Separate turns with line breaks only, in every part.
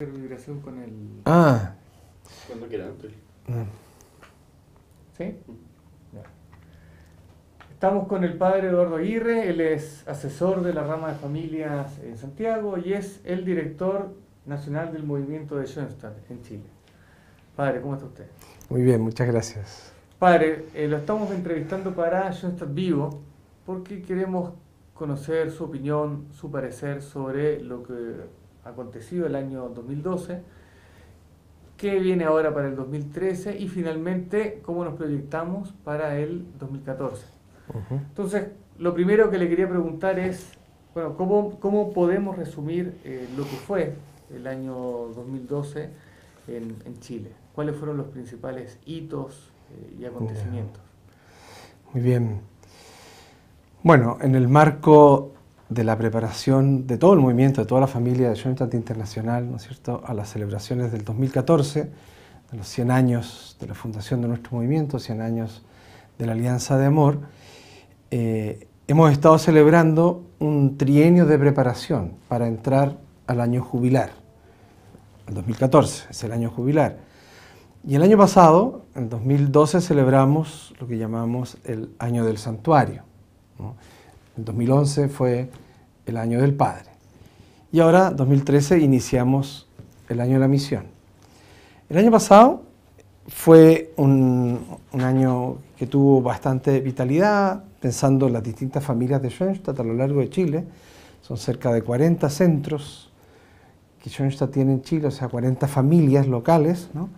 Vibración con el...
Ah.
Cuando quieran, Antonio.
¿Sí? Ya. Estamos con el padre Eduardo Aguirre, él es asesor de la rama de familias en Santiago y es el director nacional del movimiento de Schoenstatt en Chile. Padre, ¿cómo está usted?
Muy bien, muchas gracias.
Padre, lo estamos entrevistando para Schoenstatt Vivo porque queremos conocer su opinión, su parecer sobre lo que ha acontecido el año 2012, qué viene ahora para el 2013 y finalmente cómo nos proyectamos para el 2014. Entonces, lo primero que le quería preguntar es, bueno, ¿cómo podemos resumir lo que fue el año 2012 en Chile? ¿Cuáles fueron los principales hitos y acontecimientos?
Muy bien. Bueno, en el marco de la preparación de todo el movimiento, de toda la familia de Schoenstatt Internacional, ¿no es cierto?, a las celebraciones del 2014, de los 100 años de la fundación de nuestro movimiento, 100 años de la Alianza de Amor, hemos estado celebrando un trienio de preparación para entrar al año jubilar. El 2014 es el año jubilar. Y el año pasado, en 2012, celebramos lo que llamamos el Año del Santuario, ¿no? En 2011 fue el Año del Padre. Y ahora, 2013, iniciamos el Año de la Misión. El año pasado fue un año que tuvo bastante vitalidad, pensando en las distintas familias de Schoenstatt a lo largo de Chile. Son cerca de 40 centros que Schoenstatt tiene en Chile, o sea, 40 familias locales, ¿no?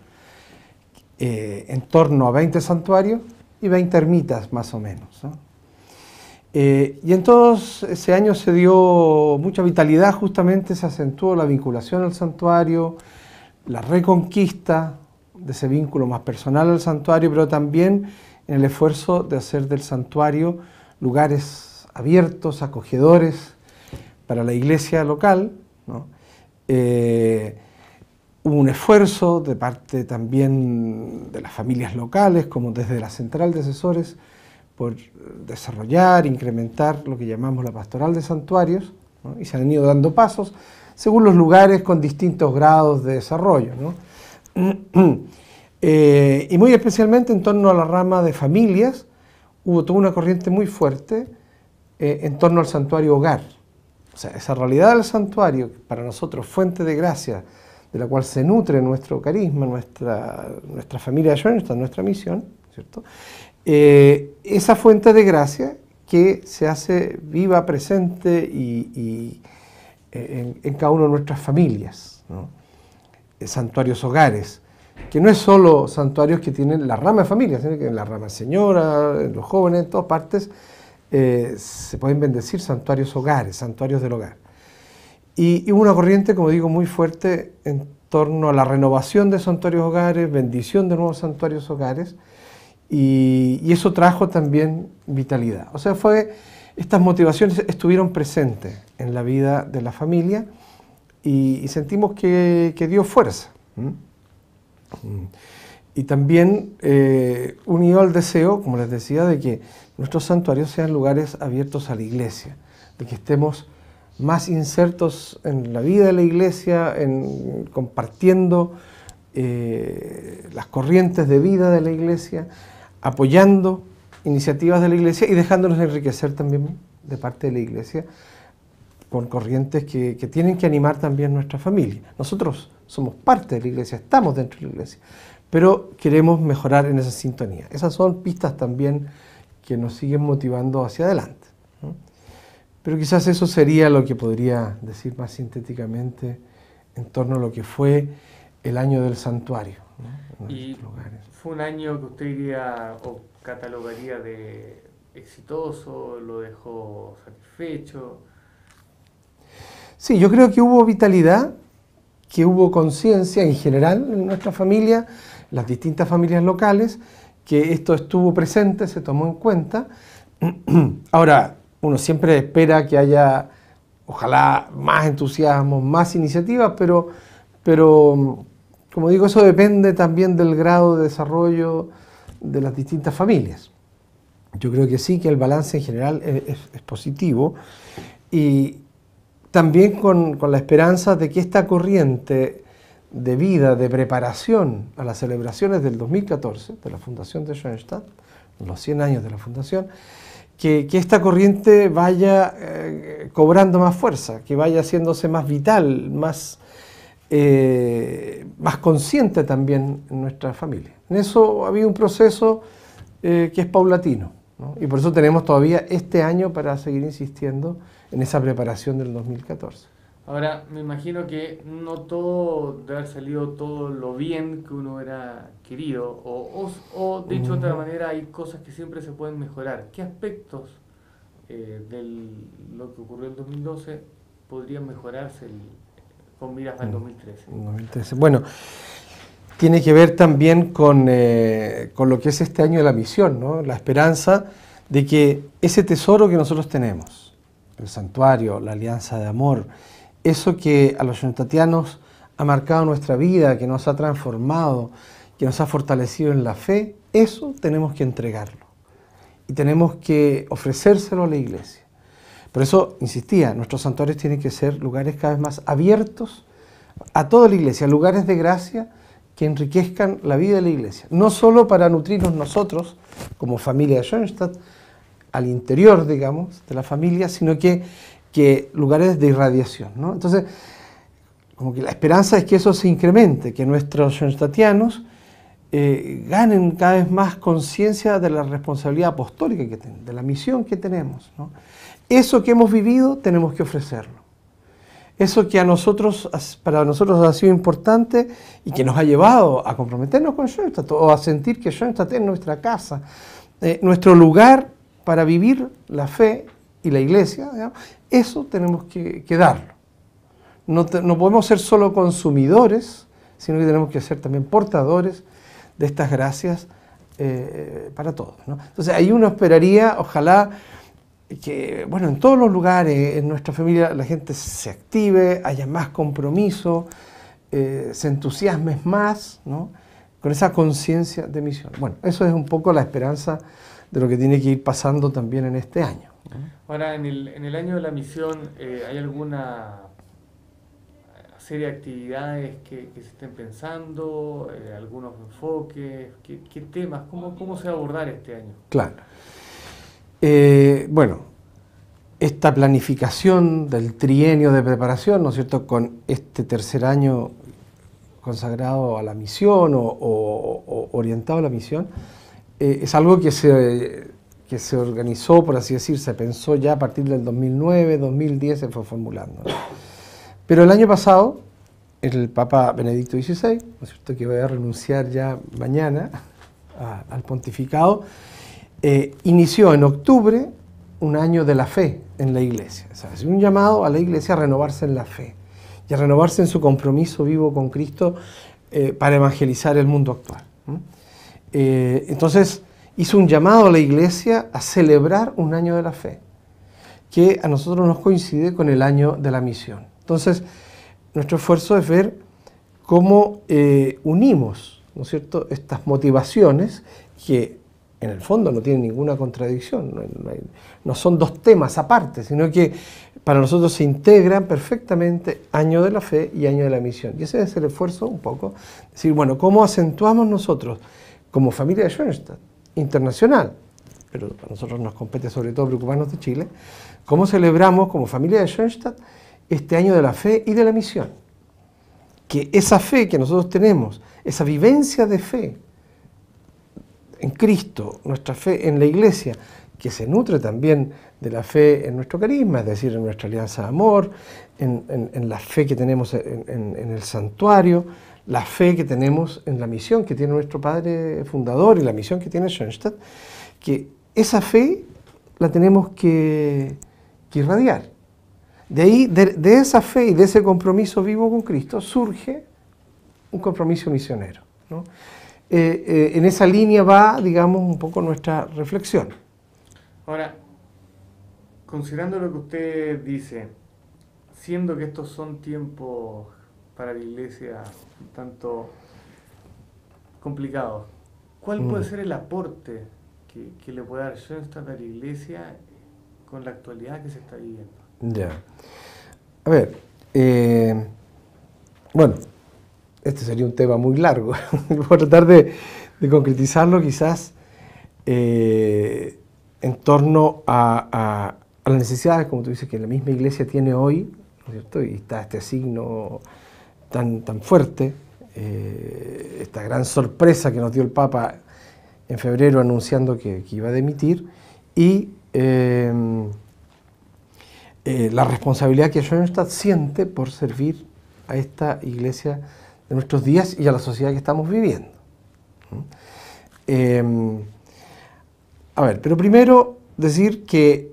En torno a 20 santuarios y 20 ermitas más o menos, ¿no? Y en todo ese año se dio mucha vitalidad, justamente se acentuó la vinculación al santuario, la reconquista de ese vínculo más personal al santuario, pero también en el esfuerzo de hacer del santuario lugares abiertos, acogedores para la iglesia local, ¿no? Hubo un esfuerzo de parte también de las familias locales, como desde la Central de Asesores, por desarrollar, incrementar lo que llamamos la pastoral de santuarios, ¿no? Y se han ido dando pasos según los lugares con distintos grados de desarrollo, ¿no? Y muy especialmente en torno a la rama de familias, hubo toda una corriente muy fuerte en torno al santuario hogar. O sea, esa realidad del santuario, para nosotros fuente de gracia, de la cual se nutre nuestro carisma, nuestra familia de Schoenstatt, nuestra misión, ¿cierto? Esa fuente de gracia que se hace viva, presente y en cada una de nuestras familias, ¿no? Santuarios hogares, que no es solo santuarios que tienen la rama de familia, sino que en la rama señora, en los jóvenes, en todas partes, se pueden bendecir santuarios hogares, santuarios del hogar. Y hubo una corriente, como digo, muy fuerte en torno a la renovación de santuarios hogares, bendición de nuevos santuarios hogares, y eso trajo también vitalidad. O sea, estas motivaciones estuvieron presentes en la vida de la familia y sentimos que dio fuerza. Y también unido al deseo, como les decía, de que nuestros santuarios sean lugares abiertos a la iglesia, de que estemos más insertos en la vida de la iglesia, compartiendo las corrientes de vida de la iglesia, apoyando iniciativas de la iglesia y dejándonos enriquecer también de parte de la iglesia con corrientes que tienen que animar también nuestra familia. Nosotros somos parte de la iglesia, estamos dentro de la iglesia, pero queremos mejorar en esa sintonía. Esas son pistas también que nos siguen motivando hacia adelante, ¿no? Pero quizás eso sería lo que podría decir más sintéticamente en torno a lo que fue el año del santuario, ¿no?
Y fue un año que usted diría o catalogaría de exitoso, lo dejó satisfecho.
Sí, yo creo que hubo vitalidad, que hubo conciencia en general en nuestra familia, las distintas familias locales, que esto estuvo presente, se tomó en cuenta. Ahora, uno siempre espera que haya, ojalá, más entusiasmo, más iniciativas, pero como digo, eso depende también del grado de desarrollo de las distintas familias. Yo creo que sí, que el balance en general es positivo, y también con la esperanza de que esta corriente de vida, de preparación a las celebraciones del 2014, de la Fundación de Schoenstatt, los 100 años de la Fundación, que esta corriente vaya cobrando más fuerza, que vaya haciéndose más vital, más consciente también en nuestra familia. En eso había un proceso que es paulatino, ¿no? Y por eso tenemos todavía este año para seguir insistiendo en esa preparación del 2014.
Ahora, me imagino que no todo debe haber salido todo lo bien que uno hubiera querido, o dicho de otra manera, hay cosas que siempre se pueden mejorar. ¿Qué aspectos de lo que ocurrió en el 2012 podrían mejorarse con miras al 2013?
2013. Bueno, tiene que ver también con lo que es este año de la misión, ¿no? La esperanza de que ese tesoro que nosotros tenemos, el santuario, la alianza de amor, eso que a los schoenstattianos ha marcado nuestra vida, que nos ha transformado, que nos ha fortalecido en la fe, eso tenemos que entregarlo y tenemos que ofrecérselo a la Iglesia. Por eso, insistía, nuestros santuarios tienen que ser lugares cada vez más abiertos a toda la Iglesia, lugares de gracia que enriquezcan la vida de la Iglesia, no solo para nutrirnos nosotros como familia de Schoenstatt, al interior, digamos, de la familia, sino que lugares de irradiación, ¿no? Entonces, como que la esperanza es que eso se incremente, que nuestros schoenstattianos ganen cada vez más conciencia de la responsabilidad apostólica que tenemos, de la misión que tenemos, ¿no? Eso que hemos vivido tenemos que ofrecerlo. Eso que para nosotros ha sido importante y que nos ha llevado a comprometernos con Schoenstatt o a sentir que Schoenstatt es nuestra casa, nuestro lugar para vivir la fe y la Iglesia, digamos, eso tenemos que darlo. No podemos ser solo consumidores, sino que tenemos que ser también portadores de estas gracias para todos, ¿no? Entonces ahí uno esperaría, ojalá, que bueno, en todos los lugares, en nuestra familia, la gente se active, haya más compromiso, se entusiasme más, ¿no? Con esa conciencia de misión. Bueno, eso es un poco la esperanza de lo que tiene que ir pasando también en este año.
Ahora, en el año de la misión, ¿hay alguna serie de actividades que se estén pensando, algunos enfoques, qué temas, cómo se va a abordar este año?
Claro. Bueno, esta planificación del trienio de preparación, ¿no es cierto?, con este tercer año consagrado a la misión o orientado a la misión, es algo que se organizó, por así decir, se pensó ya a partir del 2009, 2010 se fue formulando, ¿no? Pero el año pasado, el Papa Benedicto XVI, ¿no es cierto?, que va a renunciar ya mañana al pontificado, inició en octubre un año de la fe en la Iglesia. O sea, es un llamado a la Iglesia a renovarse en la fe y a renovarse en su compromiso vivo con Cristo para evangelizar el mundo actual. Entonces, hizo un llamado a la Iglesia a celebrar un año de la fe, que a nosotros nos coincide con el año de la misión. Entonces, nuestro esfuerzo es ver cómo unimos, ¿no es cierto?, estas motivaciones que en el fondo no tienen ninguna contradicción, no son dos temas aparte, sino que para nosotros se integran perfectamente año de la fe y año de la misión. Y ese es el esfuerzo un poco, decir, bueno, ¿cómo acentuamos nosotros como familia de Schoenstatt internacional? Pero a nosotros nos compete sobre todo preocuparnos de Chile. ¿Cómo celebramos como familia de Schoenstatt este año de la fe y de la misión? Que esa fe que nosotros tenemos, esa vivencia de fe en Cristo, nuestra fe en la Iglesia, que se nutre también de la fe en nuestro carisma, es decir, en nuestra alianza de amor, en la fe que tenemos en el santuario, la fe que tenemos en la misión que tiene nuestro Padre Fundador y la misión que tiene Schoenstatt, que esa fe la tenemos que irradiar. De ahí, de esa fe y de ese compromiso vivo con Cristo, surge un compromiso misionero, ¿no? En esa línea va, digamos, un poco nuestra reflexión.
Ahora, considerando lo que usted dice, siendo que estos son tiempos para la Iglesia un tanto complicados, ¿cuál puede ser el aporte que le puede dar Schoenstatt a la Iglesia con la actualidad que se está viviendo?
Ya. A ver, bueno, este sería un tema muy largo. Voy a tratar de concretizarlo quizás en torno a las necesidades, como tú dices, que la misma Iglesia tiene hoy, ¿no es cierto? Y está este signo tan fuerte, esta gran sorpresa que nos dio el Papa en febrero anunciando que iba a dimitir, y la responsabilidad que Schoenstatt siente por servir a esta Iglesia de nuestros días y a la sociedad que estamos viviendo. A ver, pero primero decir que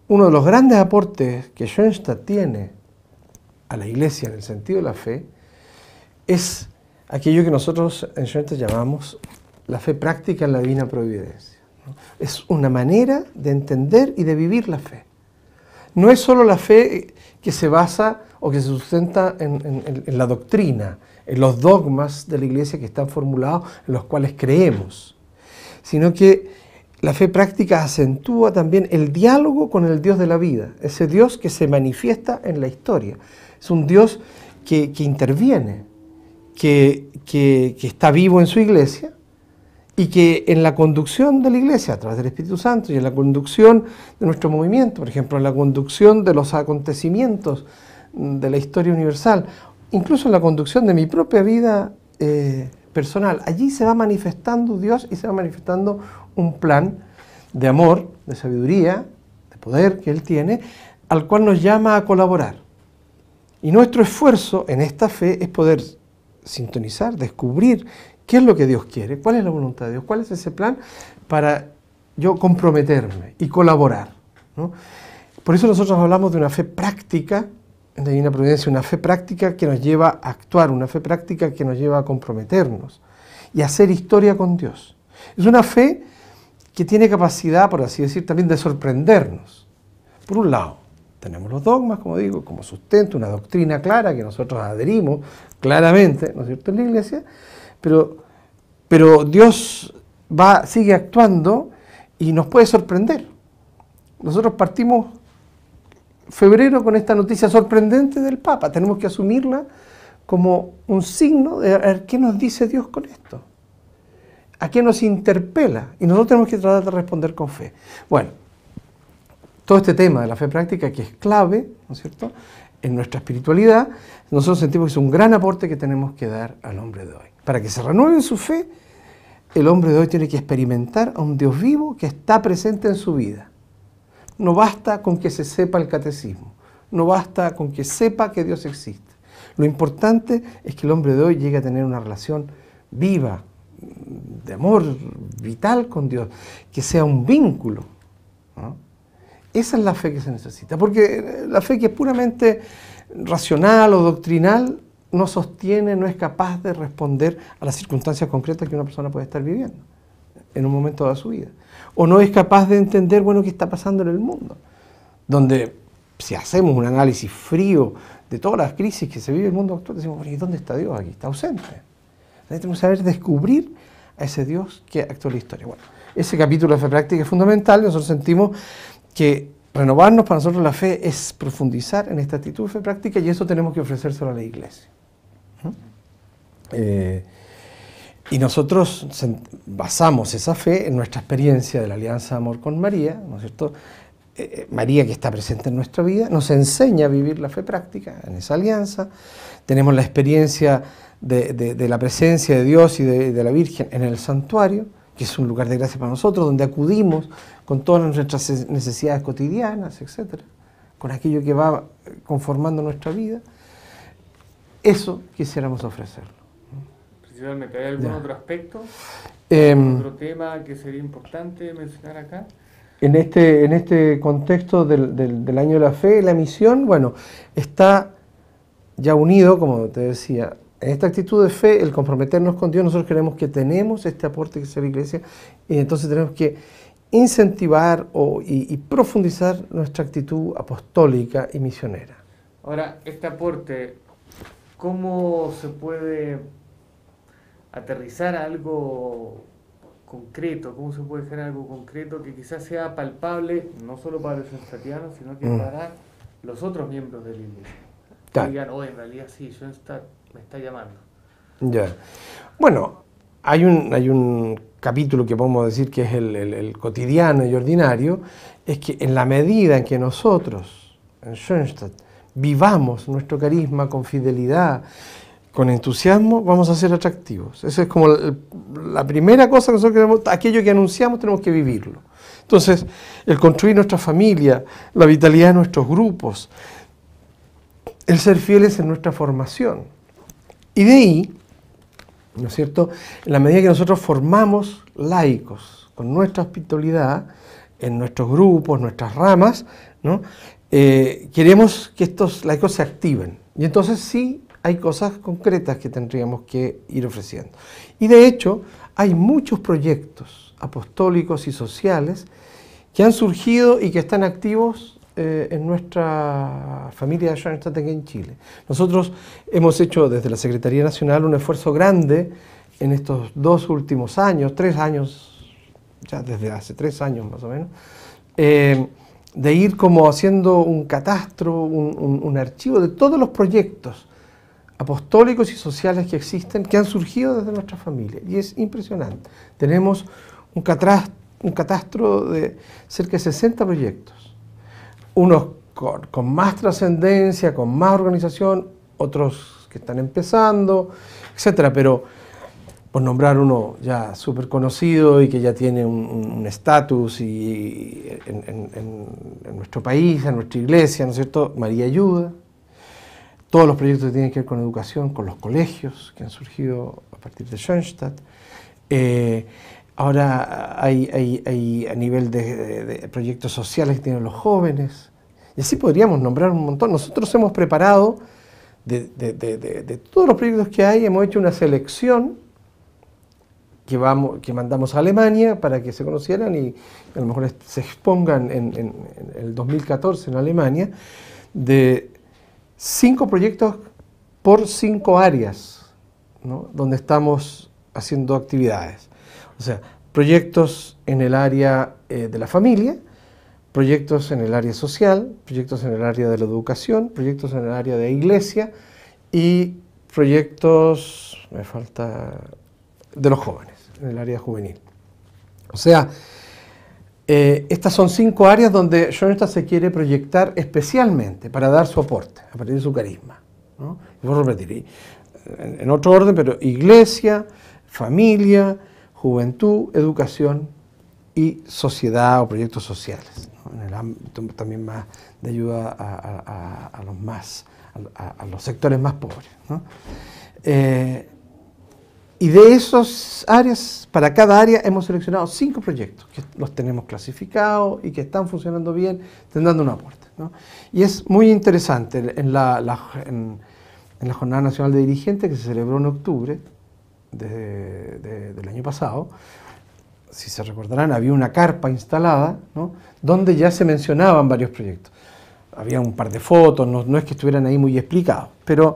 uno de los grandes aportes que Schoenstatt tiene a la Iglesia en el sentido de la fe es aquello que nosotros en Schoenstatt llamamos la fe práctica en la divina providencia, ¿no? Es una manera de entender y de vivir la fe. No es solo la fe que se basa o que se sustenta en la doctrina, en los dogmas de la Iglesia que están formulados, en los cuales creemos, sino que la fe práctica acentúa también el diálogo con el Dios de la vida, ese Dios que se manifiesta en la historia. Es un Dios que interviene, que está vivo en su Iglesia y que en la conducción de la Iglesia, a través del Espíritu Santo, y en la conducción de nuestro movimiento, por ejemplo, en la conducción de los acontecimientos de la historia universal, incluso en la conducción de mi propia vida personal, allí se va manifestando Dios y se va manifestando un plan de amor, de sabiduría, de poder que Él tiene, al cual nos llama a colaborar. Y nuestro esfuerzo en esta fe es poder sintonizar, descubrir qué es lo que Dios quiere, cuál es la voluntad de Dios, cuál es ese plan para yo comprometerme y colaborar, ¿no? Por eso nosotros hablamos de una fe práctica en la Divina Providencia, una fe práctica que nos lleva a actuar, una fe práctica que nos lleva a comprometernos y a hacer historia con Dios. Es una fe que tiene capacidad, por así decir, también de sorprendernos. Por un lado, tenemos los dogmas, como digo, como sustento, una doctrina clara que nosotros adherimos claramente, ¿no es cierto?, en la Iglesia, pero Dios sigue actuando y nos puede sorprender. Nosotros partimos febrero con esta noticia sorprendente del Papa, tenemos que asumirla como un signo de a ver qué nos dice Dios con esto, a qué nos interpela, y nosotros tenemos que tratar de responder con fe. Bueno, todo este tema de la fe práctica que es clave, ¿no es cierto?, en nuestra espiritualidad, nosotros sentimos que es un gran aporte que tenemos que dar al hombre de hoy. Para que se renueve en su fe, el hombre de hoy tiene que experimentar a un Dios vivo que está presente en su vida. No basta con que se sepa el catecismo, no basta con que sepa que Dios existe. Lo importante es que el hombre de hoy llegue a tener una relación viva, de amor vital con Dios, que sea un vínculo, ¿no? Esa es la fe que se necesita, porque la fe que es puramente racional o doctrinal no sostiene, no es capaz de responder a las circunstancias concretas que una persona puede estar viviendo en un momento de su vida. O no es capaz de entender, bueno, qué está pasando en el mundo, donde si hacemos un análisis frío de todas las crisis que se vive en el mundo actual, decimos, bueno, ¿y dónde está Dios aquí? Está ausente. Entonces tenemos que saber descubrir a ese Dios que actúa en la historia. Bueno, ese capítulo de fe práctica es fundamental. Nosotros sentimos que renovarnos para nosotros la fe es profundizar en esta actitud de fe práctica, y eso tenemos que ofrecérselo a la Iglesia. Y nosotros basamos esa fe en nuestra experiencia de la alianza de amor con María, ¿no es cierto? María, que está presente en nuestra vida, nos enseña a vivir la fe práctica en esa alianza. Tenemos la experiencia de la presencia de Dios y de la Virgen en el santuario, que es un lugar de gracia para nosotros, donde acudimos con todas nuestras necesidades cotidianas, etcétera, con aquello que va conformando nuestra vida. Eso quisiéramos ofrecerlo.
Principalmente, ¿hay algún otro aspecto? ¿Otro tema que sería importante mencionar acá?
En este contexto del año de la fe, la misión, bueno, está ya unido, como te decía, en esta actitud de fe, el comprometernos con Dios. Nosotros creemos que tenemos este aporte que es la Iglesia, y entonces tenemos que incentivar y profundizar nuestra actitud apostólica y misionera.
Ahora, este aporte, ¿cómo se puede aterrizar a algo concreto? ¿Cómo se puede hacer algo concreto que quizás sea palpable, no solo para los schoenstattianos, sino que para los otros miembros de la Iglesia? Que digan, en realidad sí, Schoenstatt me está llamando.
Ya. Bueno, hay un capítulo que podemos decir que es el cotidiano y ordinario, es que en la medida en que nosotros, en Schoenstatt, vivamos nuestro carisma con fidelidad, con entusiasmo, vamos a ser atractivos. Esa es como la primera cosa que nosotros queremos, aquello que anunciamos tenemos que vivirlo. Entonces, el construir nuestra familia, la vitalidad de nuestros grupos, el ser fieles en nuestra formación. Y de ahí, ¿no es cierto?, en la medida que nosotros formamos laicos con nuestra espiritualidad, en nuestros grupos, nuestras ramas, ¿no?, queremos que estos laicos se activen. Y entonces sí hay cosas concretas que tendríamos que ir ofreciendo. Y de hecho, hay muchos proyectos apostólicos y sociales que han surgido y que están activos en nuestra familia de Schoenstatt aquí en Chile. Nosotros hemos hecho desde la Secretaría Nacional un esfuerzo grande en estos 2 últimos años, 3 años, ya desde hace 3 años más o menos, de ir como haciendo un catastro, un archivo de todos los proyectos apostólicos y sociales que existen, que han surgido desde nuestra familia. Y es impresionante. Tenemos un catastro de cerca de 60 proyectos. Unos con más trascendencia, con más organización, otros que están empezando, etcétera. Pero por nombrar uno ya súper conocido y que ya tiene un estatus en nuestro país, en nuestra iglesia, ¿no es cierto?, María Ayuda. Todos los proyectos que tienen que ver con educación, con los colegios que han surgido a partir de Schoenstatt. Ahora hay a nivel de proyectos sociales que tienen los jóvenes. Y así podríamos nombrar un montón. Nosotros hemos preparado, de todos los proyectos que hay, hemos hecho una selección que mandamos a Alemania para que se conocieran y a lo mejor se expongan en el 2014 en Alemania, de 5 proyectos por 5 áreas, ¿no?, donde estamos haciendo actividades. O sea, proyectos en el área de la familia, proyectos en el área social, proyectos en el área de la educación, proyectos en el área de iglesia y proyectos, me falta, de los jóvenes, en el área juvenil. O sea, estas son 5 áreas donde Schoenstatt se quiere proyectar especialmente para dar su aporte, a partir de su carisma, ¿no? Y voy a repetir, en otro orden, pero iglesia, familia, juventud, educación y sociedad o proyectos sociales, ¿no?, en el ámbito también más de ayuda a los sectores más pobres, ¿no? Y de esas áreas, para cada área hemos seleccionado 5 proyectos que los tenemos clasificados y que están funcionando bien, están dando un aporte, ¿no? Y es muy interesante, en la Jornada Nacional de Dirigentes que se celebró en octubre del año pasado, si se recordarán, había una carpa instalada, ¿no?, donde ya se mencionaban varios proyectos. Había un par de fotos, no es que estuvieran ahí muy explicados, pero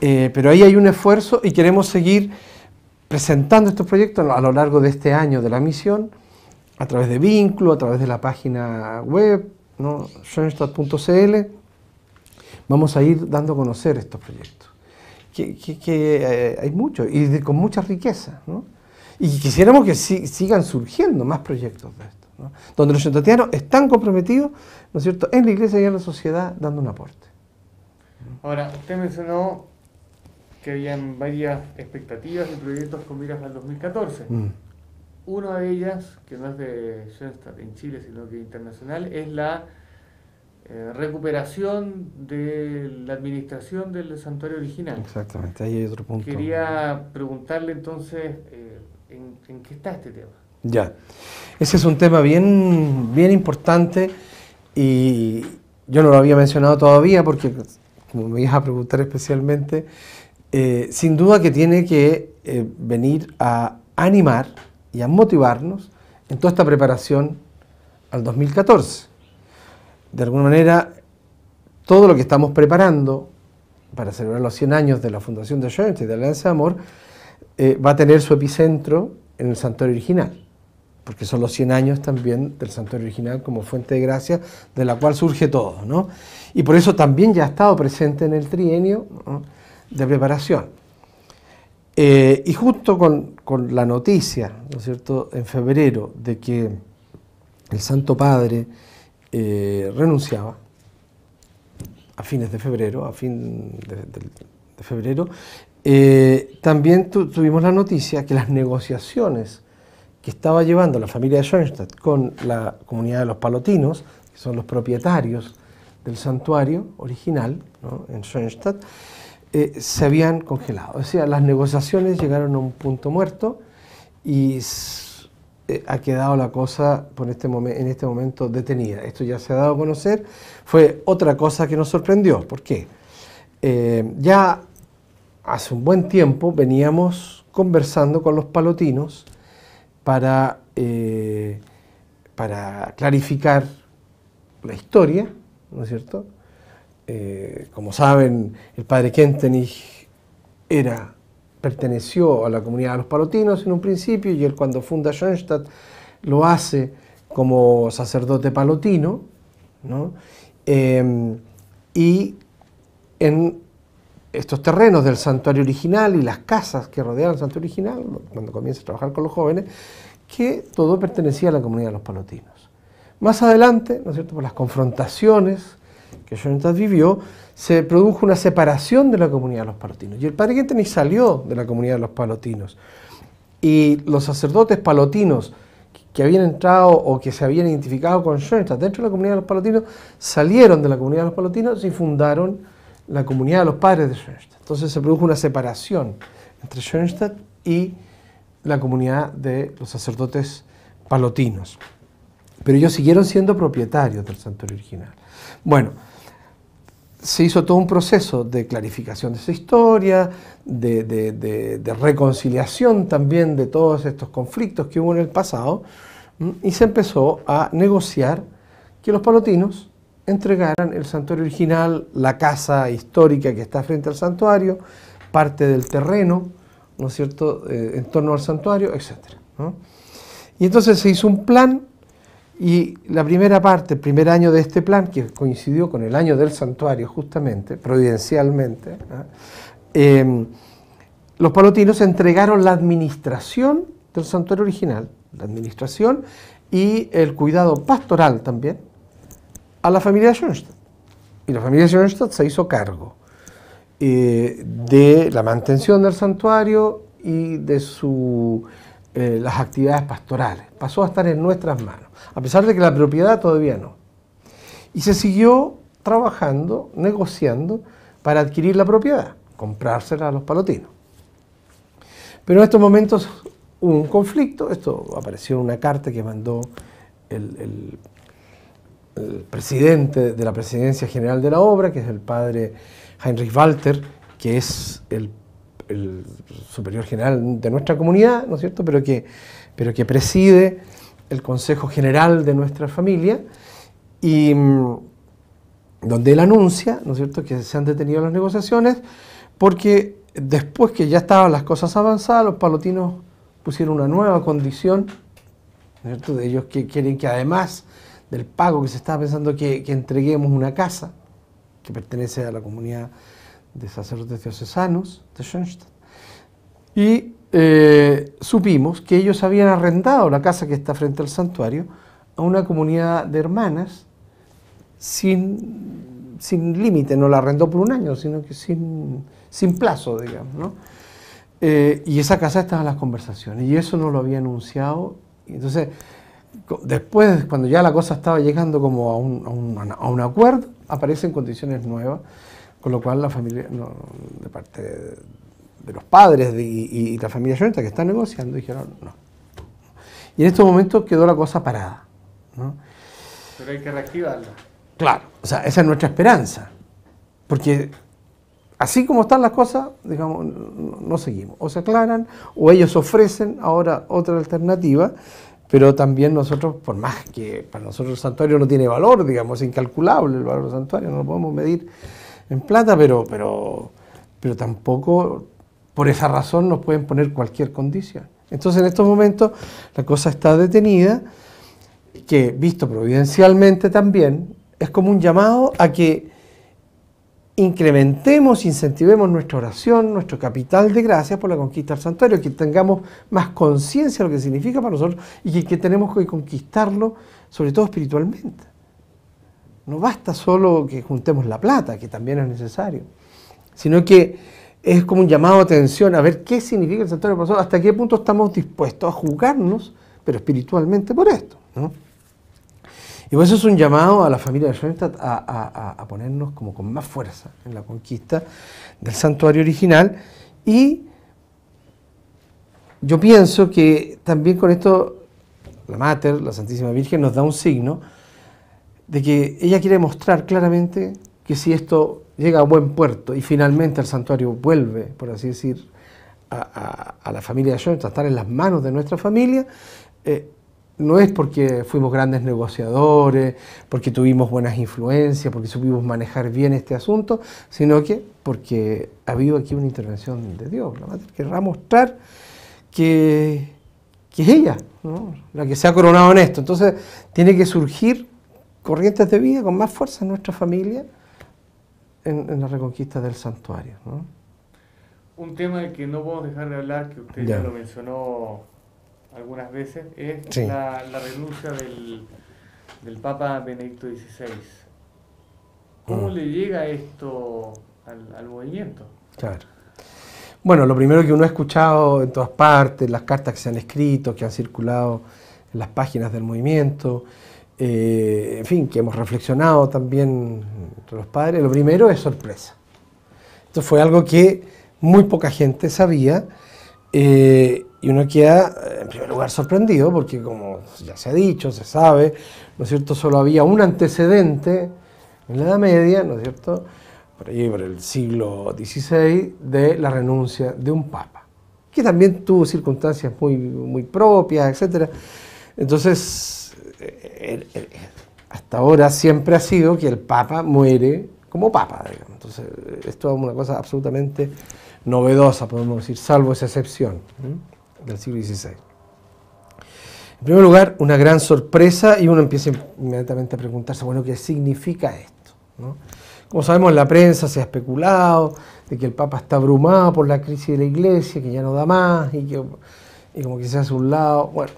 ahí hay un esfuerzo y queremos seguir presentando estos proyectos a lo largo de este año de la misión, a través de vínculo, a través de la página web, ¿no?, schoenstatt.cl. Vamos a ir dando a conocer estos proyectos, que hay muchos y con mucha riqueza, ¿no? Y quisiéramos que sigan surgiendo más proyectos de estos, ¿no?, donde los schoenstattianos están comprometidos, ¿no es cierto?, en la iglesia y en la sociedad, dando un aporte.
Ahora, usted mencionó que habían varias expectativas y proyectos con miras al 2014. Una de ellas, que no es de Schoenstatt en Chile, sino que internacional, es la recuperación de la administración del santuario original.
Exactamente, ahí hay otro punto.
Quería preguntarle entonces, ¿en qué está este tema?
Ya, ese es un tema bien importante y yo no lo había mencionado todavía porque, como me ibas a preguntar especialmente, sin duda que tiene que venir a animar y a motivarnos en toda esta preparación al 2014. De alguna manera, todo lo que estamos preparando para celebrar los 100 años de la fundación de Schoenstatt y de la Alianza de Amor va a tener su epicentro en el santuario original, porque son los 100 años también del santuario original como fuente de gracia de la cual surge todo, ¿no? Y por eso también ya ha estado presente en el trienio, ¿no?, de preparación. Y justo con la noticia, ¿no es cierto?, en febrero, de que el Santo Padre renunciaba, a fines de febrero, de febrero, también tuvimos la noticia que las negociaciones que estaba llevando la familia de Schoenstatt con la comunidad de los palotinos, que son los propietarios del santuario original, ¿no?, en Schoenstatt, se habían congelado. O sea, las negociaciones llegaron a un punto muerto y ha quedado la cosa en este momento detenida. Esto ya se ha dado a conocer. Fue otra cosa que nos sorprendió. ¿Por qué? Ya hace un buen tiempo veníamos conversando con los palotinos para clarificar la historia, ¿no es cierto? Como saben, el padre Kentenich perteneció a la comunidad de los palotinos en un principio, y él, cuando funda Schoenstatt, lo hace como sacerdote palotino, ¿no? Y en estos terrenos del santuario original y las casas que rodean el santuario original, cuando comienza a trabajar con los jóvenes, que todo pertenecía a la comunidad de los palotinos. Más adelante, ¿no es cierto?, por las confrontaciones que Schoenstatt vivió, se produjo una separación de la comunidad de los palotinos. Y el padre Kentenich salió de la comunidad de los palotinos. Y los sacerdotes palotinos que habían entrado o que se habían identificado con Schoenstatt dentro de la comunidad de los palotinos, salieron de la comunidad de los palotinos y fundaron la comunidad de los padres de Schoenstatt. Entonces se produjo una separación entre Schoenstatt y la comunidad de los sacerdotes palotinos. Pero ellos siguieron siendo propietarios del santuario original. Bueno, se hizo todo un proceso de clarificación de esa historia, de reconciliación también de todos estos conflictos que hubo en el pasado, y se empezó a negociar que los palotinos entregaran el santuario original, la casa histórica que está frente al santuario, parte del terreno, ¿no es cierto?, en torno al santuario, etc., ¿no? Y entonces se hizo un plan, y la primera parte, el primer año de este plan, que coincidió con el año del santuario justamente, providencialmente, los palotinos entregaron la administración del santuario original, la administración y el cuidado pastoral también, a la familia de Schoenstatt. Y la familia de Schoenstatt se hizo cargo de la mantención del santuario y de las actividades pastorales. Pasó a estar en nuestras manos, a pesar de que la propiedad todavía no. Y se siguió trabajando, negociando para adquirir la propiedad, comprársela a los palotinos. Pero en estos momentos hubo un conflicto. Esto apareció en una carta que mandó el presidente de la Presidencia General de la Obra, que es el padre Heinrich Walter, que es el superior general de nuestra comunidad, ¿no es cierto?, pero que preside el Consejo General de nuestra familia, y donde él anuncia, ¿no es cierto?, que se han detenido las negociaciones porque después que ya estaban las cosas avanzadas, los palotinos pusieron una nueva condición, ¿no es cierto?, de ellos que quieren que, además del pago que se estaba pensando, que entreguemos una casa que pertenece a la comunidad de sacerdotes diocesanos de Schoenstatt. Y supimos que ellos habían arrendado la casa que está frente al santuario a una comunidad de hermanas sin límite. No la arrendó por un año, sino que sin plazo, digamos, ¿no? Y esa casa estaba en las conversaciones, y eso no lo había anunciado. Y entonces, después, cuando ya la cosa estaba llegando como a un acuerdo, aparecen condiciones nuevas, con lo cual la familia, de parte de los padres y la familia Schoenstatt, que están negociando, dijeron no. Y en estos momentos quedó la cosa parada, ¿no?
Pero hay que reactivarla.
Claro, o sea, esa es nuestra esperanza, porque así como están las cosas, digamos, no seguimos. O se aclaran, o ellos ofrecen ahora otra alternativa, pero también nosotros, por más que para nosotros el santuario no tiene valor, digamos, es incalculable el valor del santuario, no lo podemos medir en plata, pero tampoco por esa razón nos pueden poner cualquier condición. Entonces, en estos momentos la cosa está detenida, que visto providencialmente también, es como un llamado a que incrementemos, incentivemos nuestra oración, nuestro capital de gracias por la conquista del santuario, que tengamos más conciencia de lo que significa para nosotros y que tenemos que conquistarlo, sobre todo espiritualmente. No basta solo que juntemos la plata, que también es necesario, sino que es como un llamado de atención a ver qué significa el santuario para nosotros, hasta qué punto estamos dispuestos a juzgarnos, pero espiritualmente, por esto, ¿no? Y por eso es un llamado a la familia de Schoenstatt a ponernos como con más fuerza en la conquista del santuario original. Y yo pienso que también con esto la Mater, la Santísima Virgen, nos da un signo de que ella quiere mostrar claramente que si esto llega a buen puerto y finalmente el santuario vuelve, por así decir, a la familia de Schoenstatt, a estar en las manos de nuestra familia, no es porque fuimos grandes negociadores, porque tuvimos buenas influencias, porque supimos manejar bien este asunto, sino que porque ha habido aquí una intervención de Dios. La Mater querrá mostrar que es ella, ¿no?, la que se ha coronado en esto. Entonces tiene que surgir corrientes de vida con más fuerza en nuestra familia en la reconquista del santuario, ¿no?
Un tema del que no podemos dejar de hablar, que usted ya lo mencionó algunas veces, es
sí,
la renuncia del Papa Benedicto XVI. ¿Cómo le llega esto al movimiento?
Claro. Bueno, lo primero que uno ha escuchado en todas partes, las cartas que se han escrito, que han circulado en las páginas del movimiento, en fin, que hemos reflexionado también entre los padres, lo primero es sorpresa. Esto fue algo que muy poca gente sabía, y uno queda, en primer lugar, sorprendido, porque como ya se ha dicho, se sabe, ¿no es cierto?, solo había un antecedente en la Edad Media, ¿no es cierto?, por allí por el siglo XVI, de la renuncia de un papa, que también tuvo circunstancias muy propias, etc. Entonces, hasta ahora siempre ha sido que el papa muere como papa, digamos. Entonces, esto es una cosa absolutamente novedosa, podemos decir, salvo esa excepción del siglo XVI. En primer lugar, una gran sorpresa, y uno empieza inmediatamente a preguntarse, bueno, ¿qué significa esto?, ¿no? Como sabemos, en la prensa se ha especulado de que el Papa está abrumado por la crisis de la Iglesia, que ya no da más, y como que se hace a un lado. Bueno,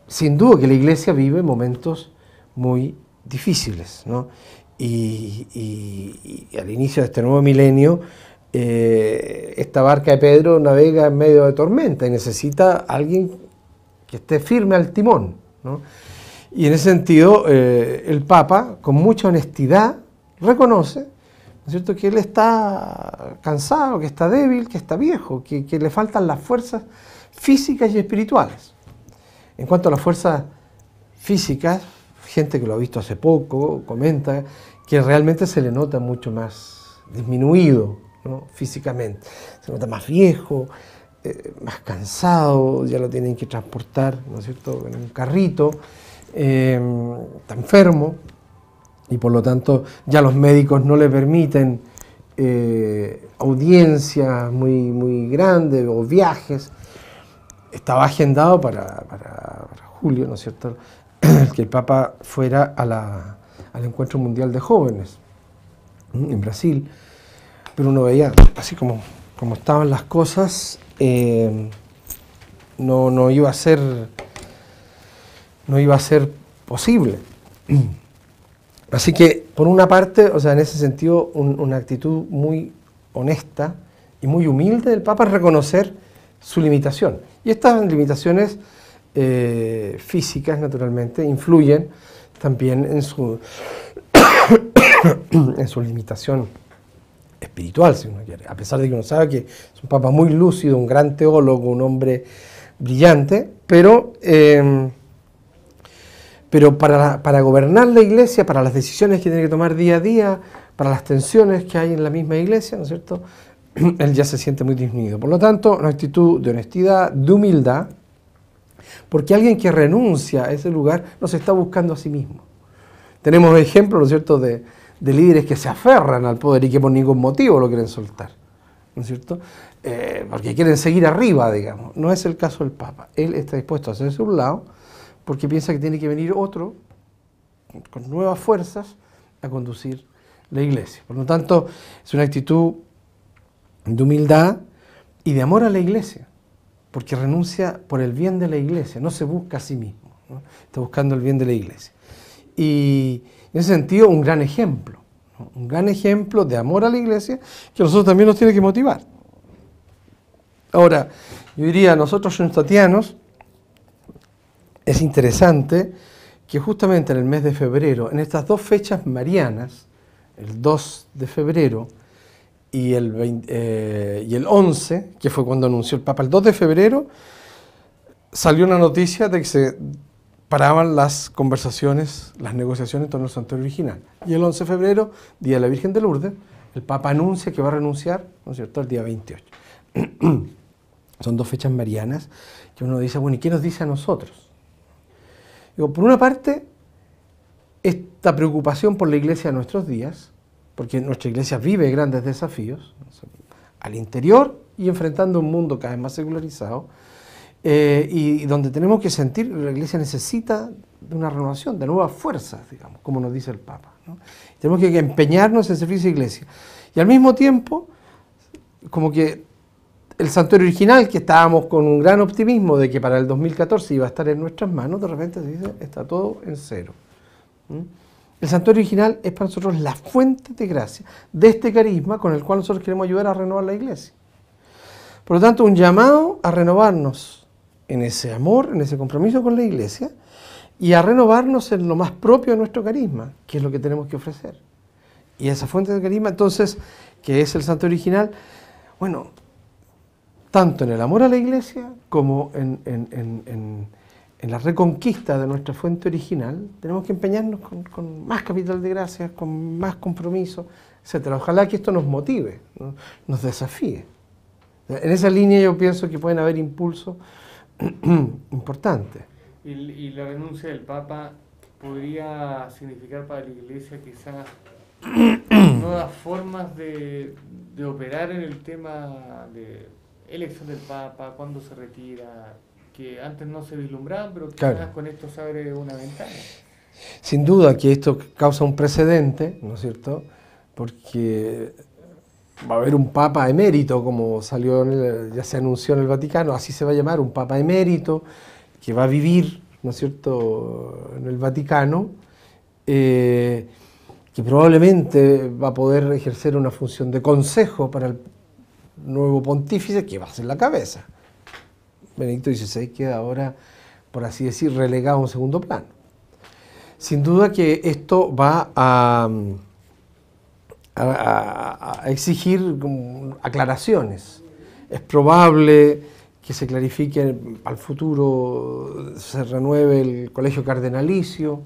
sin duda que la Iglesia vive momentos muy difíciles, ¿no? Y al inicio de este nuevo milenio, esta barca de Pedro navega en medio de tormenta y necesita a alguien que esté firme al timón, ¿no? Y en ese sentido, el Papa, con mucha honestidad, reconoce, ¿no es cierto?, que él está cansado, que está débil, que está viejo, que le faltan las fuerzas físicas y espirituales. En cuanto a las fuerzas físicas, gente que lo ha visto hace poco comenta que realmente se le nota mucho más disminuido, ¿no?, físicamente. Se nota más viejo, más cansado, ya lo tienen que transportar, ¿no es cierto?, en un carrito. Está enfermo y por lo tanto ya los médicos no le permiten audiencias muy grandes o viajes. Estaba agendado para julio, ¿no es cierto?, que el Papa fuera al Encuentro Mundial de Jóvenes en Brasil, pero uno veía, así como estaban las cosas, no iba a ser posible. Así que, por una parte, o sea, en ese sentido, una actitud muy honesta y muy humilde del Papa es reconocer su limitación. Y estas limitaciones físicas, naturalmente, influyen también en su limitación espiritual, si uno quiere. A pesar de que uno sabe que es un Papa muy lúcido, un gran teólogo, un hombre brillante, pero para gobernar la Iglesia, para las decisiones que tiene que tomar día a día, para las tensiones que hay en la misma Iglesia, ¿no es cierto?, él ya se siente muy disminuido. Por lo tanto, una actitud de honestidad, de humildad, porque alguien que renuncia a ese lugar no se está buscando a sí mismo. Tenemos ejemplos, ¿no es cierto?, de líderes que se aferran al poder y que por ningún motivo lo quieren soltar, ¿no es cierto?, porque quieren seguir arriba, digamos. No es el caso del Papa. Él está dispuesto a hacerse a un lado porque piensa que tiene que venir otro con nuevas fuerzas a conducir la Iglesia. Por lo tanto, es una actitud de humildad y de amor a la Iglesia, porque renuncia por el bien de la Iglesia, no se busca a sí mismo, ¿no? Está buscando el bien de la Iglesia. Y en ese sentido, un gran ejemplo, ¿no? Un gran ejemplo de amor a la Iglesia que a nosotros también nos tiene que motivar. Ahora, yo diría, nosotros schoenstattianos, es interesante que justamente en el mes de febrero, en estas dos fechas marianas, el 2 de febrero y el 11, que fue cuando anunció el Papa, el 2 de febrero, salió una noticia de que se paraban las conversaciones, las negociaciones en torno al santuario original. Y el 11 de febrero, Día de la Virgen de Lourdes, el Papa anuncia que va a renunciar, ¿no es cierto?, el día 28. Son dos fechas marianas que uno dice, bueno, ¿y qué nos dice a nosotros? Digo, por una parte, esta preocupación por la Iglesia de nuestros días, porque nuestra Iglesia vive grandes desafíos, al interior y enfrentando un mundo cada vez más secularizado, y donde tenemos que sentir que la Iglesia necesita de una renovación, de nuevas fuerzas, digamos, como nos dice el Papa, ¿no? Tenemos que empeñarnos en servicio a la Iglesia. Y al mismo tiempo, como que el santuario original, que estábamos con un gran optimismo de que para el 2014 iba a estar en nuestras manos, de repente se dice, está todo en cero. El santuario original es para nosotros la fuente de gracia de este carisma con el cual nosotros queremos ayudar a renovar la Iglesia. Por lo tanto, un llamado a renovarnos en ese amor, en ese compromiso con la Iglesia, y a renovarnos en lo más propio de nuestro carisma, que es lo que tenemos que ofrecer. Y esa fuente de carisma, entonces, que es el santuario original, bueno, tanto en el amor a la Iglesia como en la reconquista de nuestra fuente original, tenemos que empeñarnos con más capital de gracia, con más compromiso, etc. Ojalá que esto nos motive, ¿no?, nos desafíe. En esa línea yo pienso que pueden haber impulsos importantes.
Y la renuncia del Papa podría significar para la Iglesia quizás nuevas formas de operar en el tema de elección del Papa, cuándo se retira, que antes no se vislumbraban, pero quizás claro, con esto se abre una ventana.
Sin duda que esto causa un precedente, ¿no es cierto?, porque va a haber un Papa emérito, como salió ya se anunció en el Vaticano, así se va a llamar, un Papa emérito, que va a vivir, ¿no es cierto?, en el Vaticano, que probablemente va a poder ejercer una función de consejo para el nuevo pontífice, que va a ser la cabeza. Benedicto XVI queda ahora, por así decir, relegado a un segundo plano. Sin duda que esto va a exigir aclaraciones. Es probable que se clarifique al futuro, se renueve el colegio cardenalicio.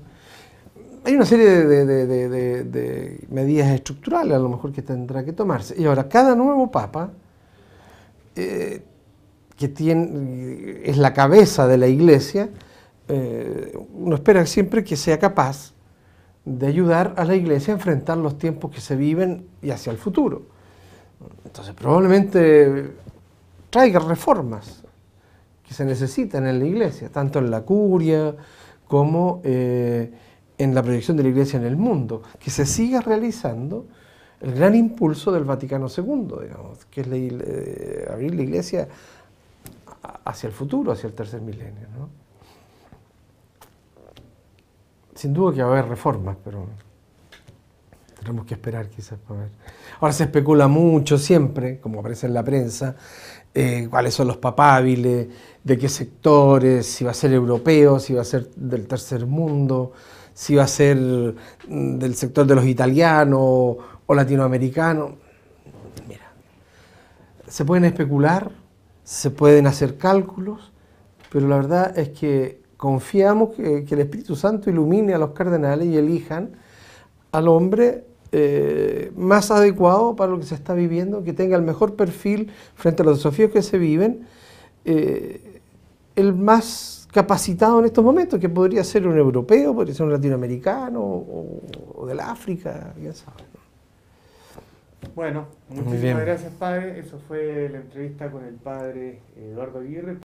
Hay una serie de medidas estructurales a lo mejor que tendrá que tomarse. Y ahora, cada nuevo papa que es la cabeza de la Iglesia, uno espera siempre que sea capaz de ayudar a la Iglesia a enfrentar los tiempos que se viven y hacia el futuro. Entonces, probablemente traiga reformas que se necesitan en la Iglesia, tanto en la curia como en la proyección de la Iglesia en el mundo, que se siga realizando el gran impulso del Vaticano II, digamos, que es abrir la Iglesia hacia el futuro, hacia el tercer milenio, ¿no? Sin duda que va a haber reformas, pero tenemos que esperar quizás para ver. Ahora se especula mucho siempre, como aparece en la prensa, cuáles son los papábiles, de qué sectores, si va a ser europeo, si va a ser del tercer mundo, si va a ser del sector de los italianos o latinoamericanos. Mira, se pueden especular, se pueden hacer cálculos, pero la verdad es que confiamos que el Espíritu Santo ilumine a los cardenales y elijan al hombre más adecuado para lo que se está viviendo, que tenga el mejor perfil frente a los desafíos que se viven, el más capacitado en estos momentos, que podría ser un europeo, podría ser un latinoamericano o del África, quién sabe.
Bueno, muchísimas gracias, padre. Eso fue la entrevista con el padre Eduardo Aguirre.